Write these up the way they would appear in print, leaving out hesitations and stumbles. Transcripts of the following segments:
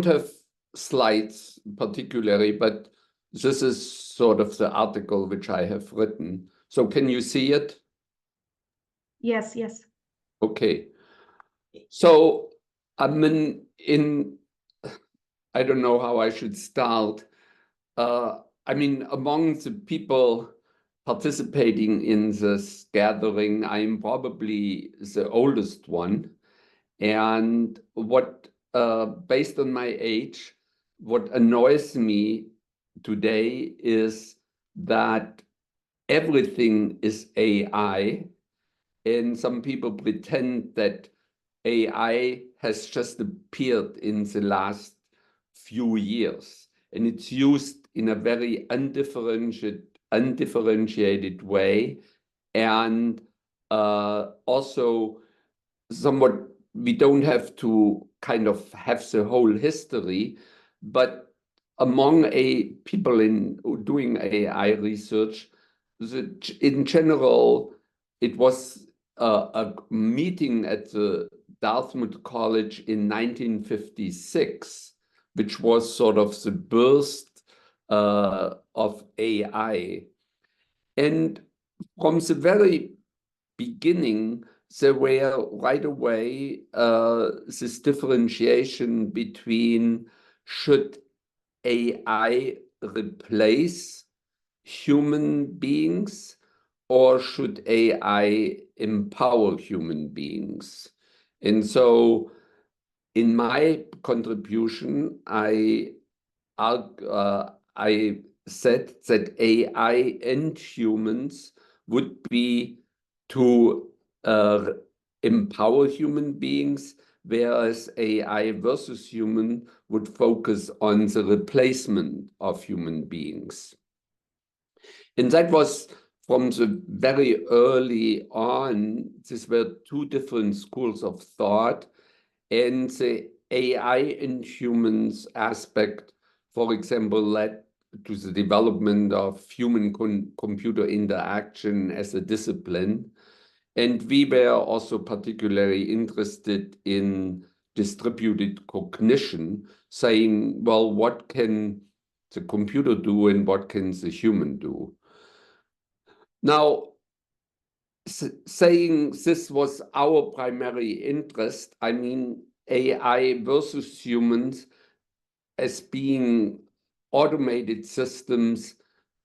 don't have slides particularly, but this is sort of the article which I have written. So can you see it? Yes, yes. Okay. So I mean, I don't know how I should start. I mean, among the people participating in this gathering, I am probably the oldest one. And based on my age, what annoys me today is that everything is AI, and some people pretend that AI has just appeared in the last few years, and it's used in a very undifferentiated way, and also somewhat we don't have to kind of have the whole history, but among people in doing AI research, in general, it was a meeting at the Dartmouth College in 1956, which was sort of the birth of AI. And from the very beginning, there were right away this differentiation between should AI replace human beings or should AI empower human beings? And so in my contribution, I said that AI and humans would be to empower human beings, whereas AI versus human would focus on the replacement of human beings. And that was from the very early on, these were two different schools of thought, and the AI and humans aspect, for example, led to the development of human-computer interaction as a discipline. And we were also particularly interested in distributed cognition, saying, well, what can the computer do and what can the human do? Now, saying this was our primary interest, I mean, AI versus humans as being automated systems,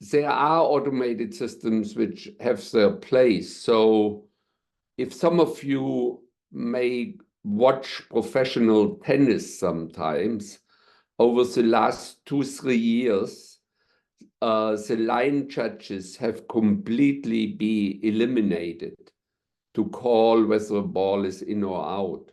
there are automated systems which have their place. So if some of you may watch professional tennis sometimes, over the last 2-3 years, the line judges have completely been eliminated to call whether a ball is in or out.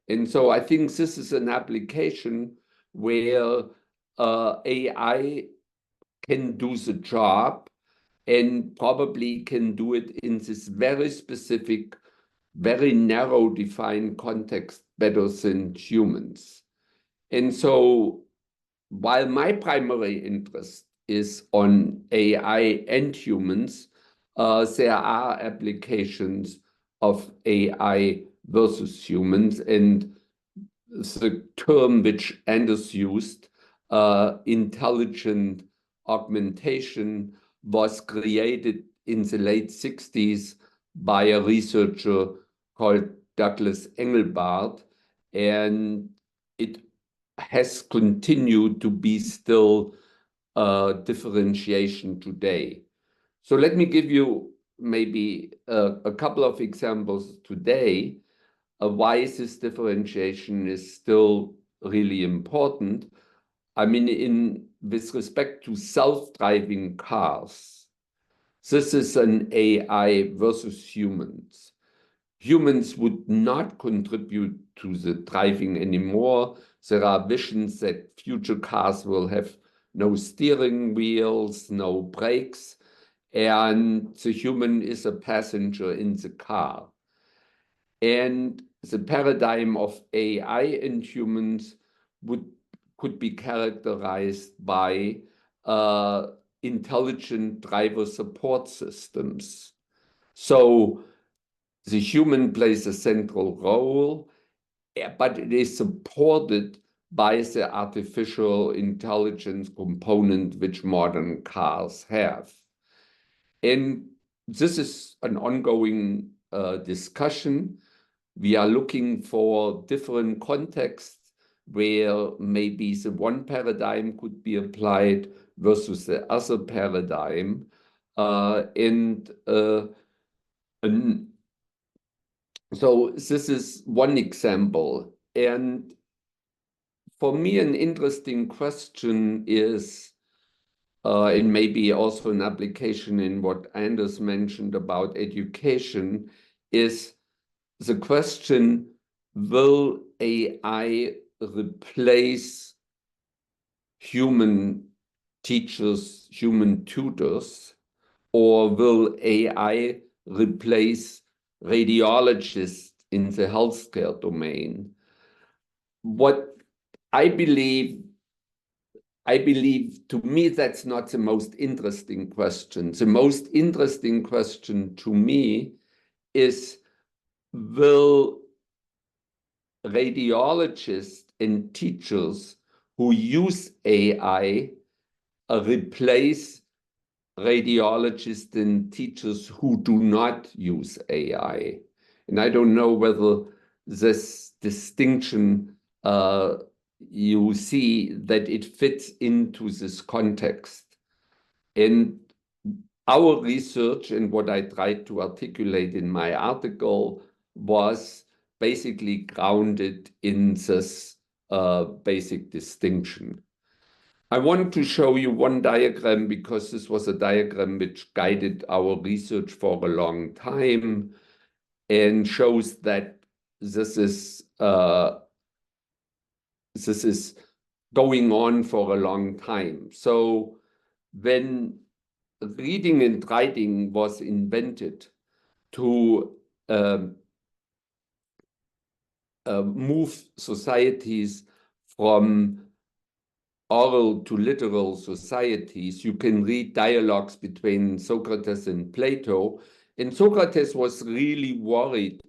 And so I think this is an application where AI can do the job and probably can do it in this very specific, very narrow defined context better than humans. And so while my primary interest is on AI and humans, there are applications of AI versus humans, and the term which Anders used, intelligent augmentation, was created in the late 60s by a researcher called Douglas Engelbart, and it has continued to be still differentiation today. So let me give you maybe a couple of examples today of why this differentiation is still really important. I mean, with respect to self-driving cars, this is an AI versus humans. Humans would not contribute to the driving anymore. There are visions that future cars will have no steering wheels, no brakes, and the human is a passenger in the car. And the paradigm of AI and humans could be characterized by intelligent driver support systems. So the human plays a central role, but it is supported by the artificial intelligence component which modern cars have. And this is an ongoing discussion. We are looking for different contexts where maybe the one paradigm could be applied versus the other paradigm. And so this is one example. And for me, an interesting question is, and maybe also an application in what Anders mentioned about education, is the question, will AI replace human teachers, human tutors, or will AI replace radiologists in the healthcare domain? What I believe, to me, that's not the most interesting question. The most interesting question to me is, will radiologists and teachers who use AI replace radiologists and teachers who do not use AI? And I don't know whether this distinction you see that it fits into this context. And our research and what I tried to articulate in my article was basically grounded in this basic distinction. I want to show you one diagram because this was a diagram which guided our research for a long time and shows that this is going on for a long time. So when reading and writing was invented to move societies from oral to literal societies, you can read dialogues between Socrates and Plato. And Socrates was really worried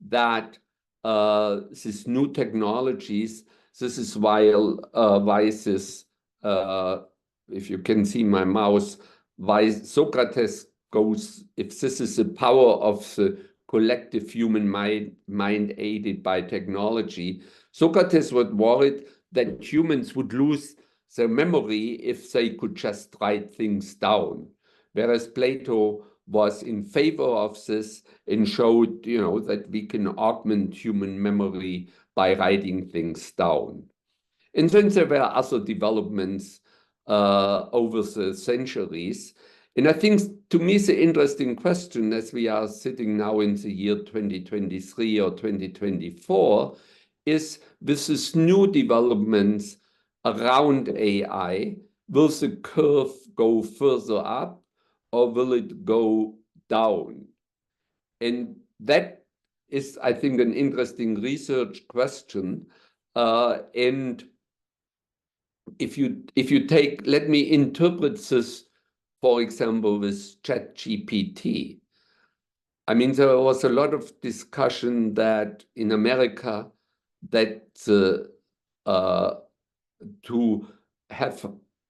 that these new technologies, this is why this, if you can see my mouse, why Socrates goes, if this is the power of the collective human mind aided by technology, Socrates was worried that humans would lose their memory if they could just write things down. Whereas Plato was in favor of this and showed, that we can augment human memory by writing things down. And then there were other developments over the centuries. And I think, to me, the interesting question, as we are sitting now in the year 2023 or 2024, is with these new developments around AI, will the curve go further up or will it go down? And that is, I think, an interesting research question. And if you take, let me interpret this, for example, with ChatGPT. I mean, there was a lot of discussion that in America that to have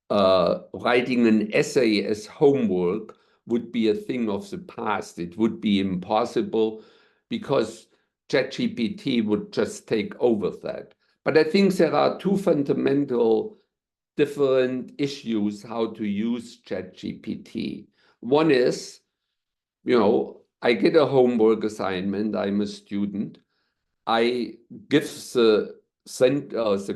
writing an essay as homework would be a thing of the past. It would be impossible because ChatGPT would just take over that. But I think there are two fundamental different issues how to use ChatGPT. One is, I get a homework assignment, I'm a student, I give the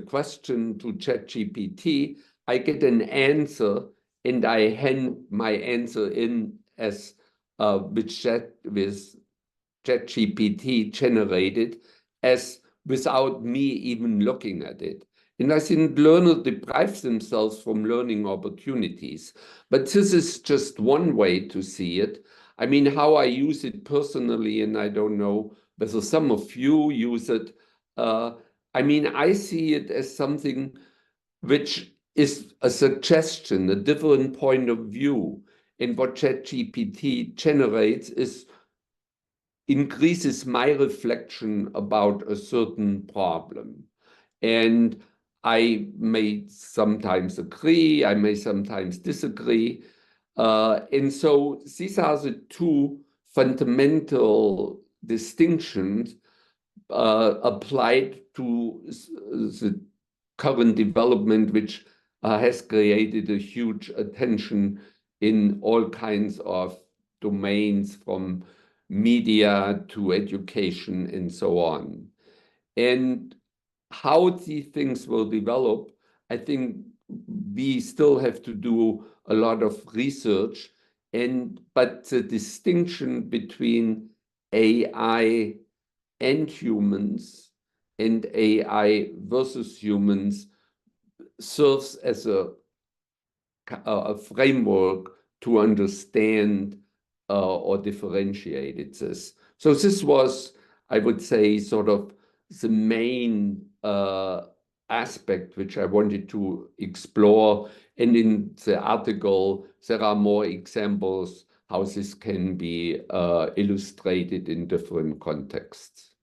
question to ChatGPT, I get an answer, and I hand my answer in as with ChatGPT generated, as without me even looking at it. And I think learners deprive themselves from learning opportunities. But this is just one way to see it. I mean, how I use it personally, and I don't know whether some of you use it. I mean, I see it as something which is a suggestion, a different point of view. And what ChatGPT generates increases my reflection about a certain problem. And I may sometimes agree, I may sometimes disagree. And so these are the two fundamental distinctions applied to the current development, which has created a huge attention in all kinds of domains, from media to education and so on. And how these things will develop, I think we still have to do a lot of research. But the distinction between AI and humans and AI versus humans serves as a framework to understand or differentiate this. So this was, I would say, sort of the main aspect which I wanted to explore. And in the article, there are more examples how this can be illustrated in different contexts.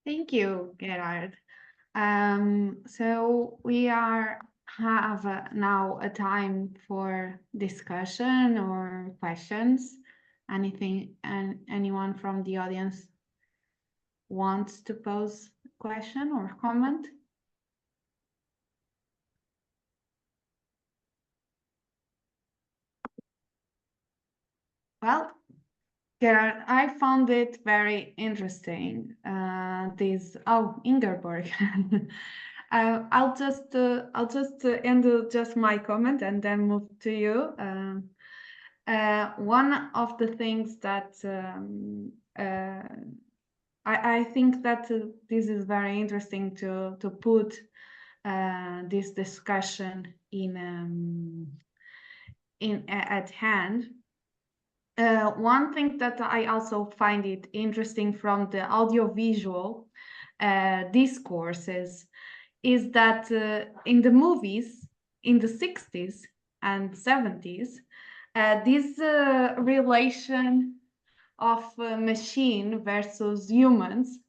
Thank you, Gerard. So we have now a time for discussion or questions. Anyone from the audience wants to pose a question or comment? Well, Gerard, I found it very interesting. Ingeborg. I'll just end just my comment and then move to you. One of the things that I think that this is very interesting to put this discussion at hand. One thing that I also find it interesting from the audiovisual discourses is that in the movies in the 60s and 70s, this relation of machine versus humans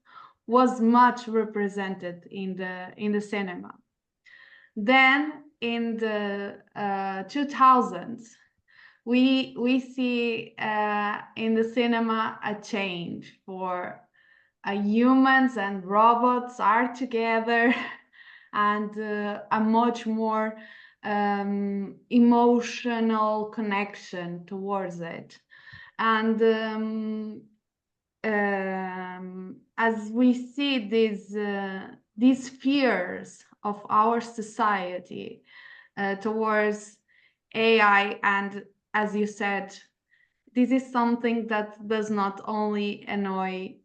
was much represented in the cinema. Then in the 2000s, we see in the cinema a change for humans and robots are together, and a much more emotional connection towards it. And as we see these fears of our society towards AI, and as you said, this is something that does not only annoy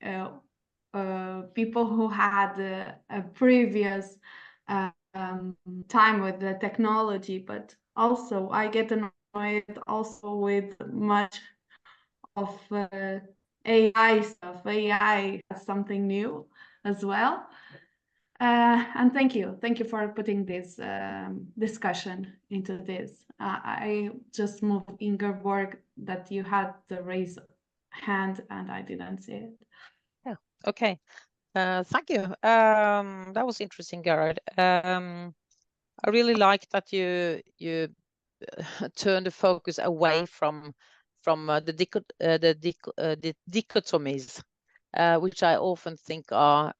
people who had a previous time with the technology, but also I get annoyed also with much of AI stuff. AI is something new as well. And thank you for putting this discussion into this. I just moved Ingeborg that you had the raise hand and I didn't see it. Yeah. Okay. Thank you. That was interesting, Gerard. I really like that you turn the focus away from the dichotomies, which I often think are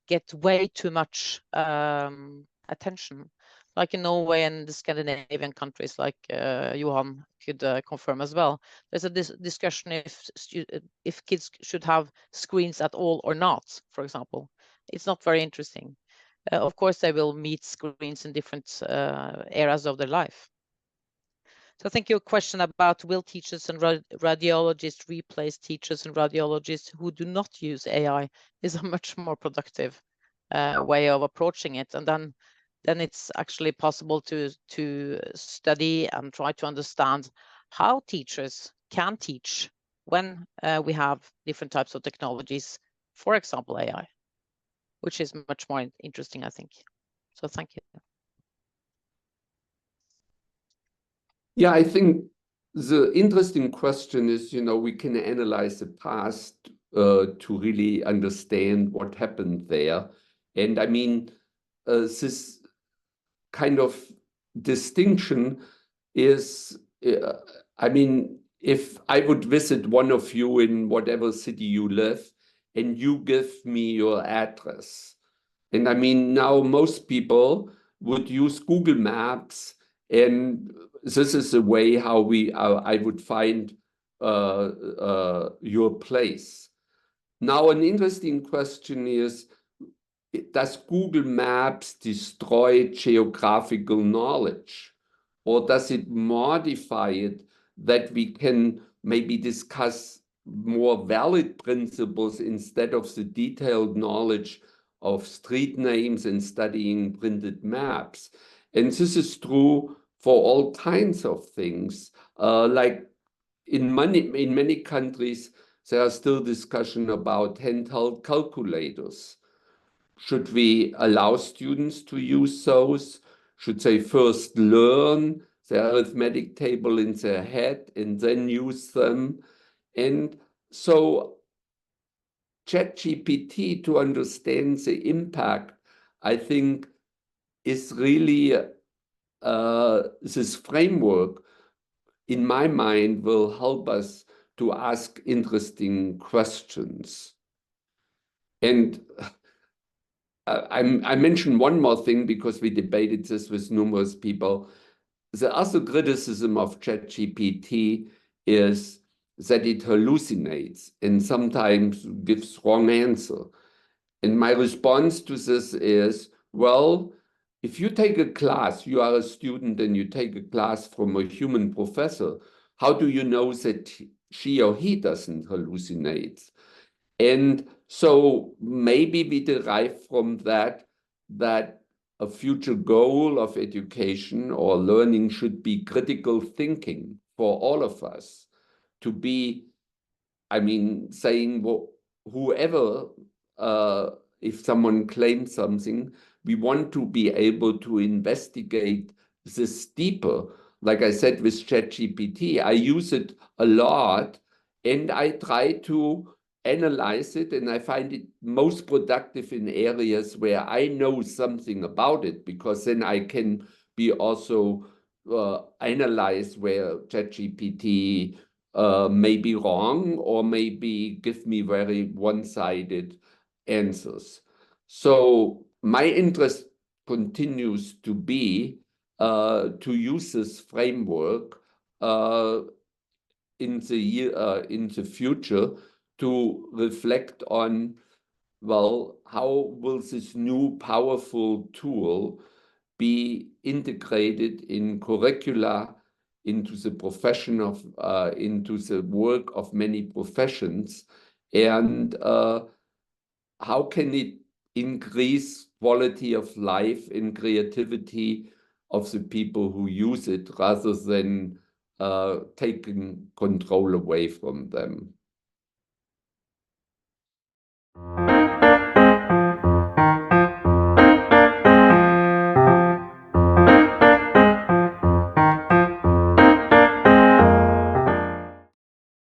get way too much attention. Like in Norway and the Scandinavian countries, like Johan could confirm as well. There's a discussion if kids should have screens at all or not, for example. It's not very interesting. Of course, they will meet screens in different areas of their life. So I think your question about will teachers and radiologists replace teachers and radiologists who do not use AI is a much more productive way of approaching it. And then it's actually possible to study and try to understand how teachers can teach when we have different types of technologies, for example, AI, which is much more interesting, I think. So thank you. Yeah, I think the interesting question is, we can analyze the past to really understand what happened there. And I mean, this kind of distinction is, I mean, if I would visit one of you in whatever city you live, and you give me your address, and I mean, now most people would use Google Maps, and this is the way how I would find your place. Now, an interesting question is, does Google Maps destroy geographical knowledge, or does it modify it that we can maybe discuss more valid principles instead of the detailed knowledge of street names and studying printed maps? And this is true for all kinds of things. Like in many countries, there are still discussion about handheld calculators. Should we allow students to use those? Should they first learn the arithmetic table in their head and then use them? And so ChatGPT, to understand the impact, I think, is really this framework, in my mind, will help us to ask interesting questions. And I mentioned one more thing because we debated this with numerous people. The other criticism of ChatGPT is that it hallucinates and sometimes gives wrong answer. And my response to this is, well, if you take a class, you are a student and you take a class from a human professor, how do you know that she or he doesn't hallucinate? And so maybe we derive from that a future goal of education or learning should be critical thinking for all of us, to be, I mean, saying, well, whoever, if someone claims something, we want to be able to investigate this deeper. Like I said with ChatGPT, I use it a lot and I try to analyze it, and I find it most productive in areas where I know something about it, because then I can be also analyze where ChatGPT may be wrong or maybe give me very one-sided answers. So my interest continues to be to use this framework in the future to reflect on, well, how will this new powerful tool be integrated in curricula, into the profession of, into the work of many professions, and how can it increase quality of life and creativity of the people who use it, rather than taking control away from them.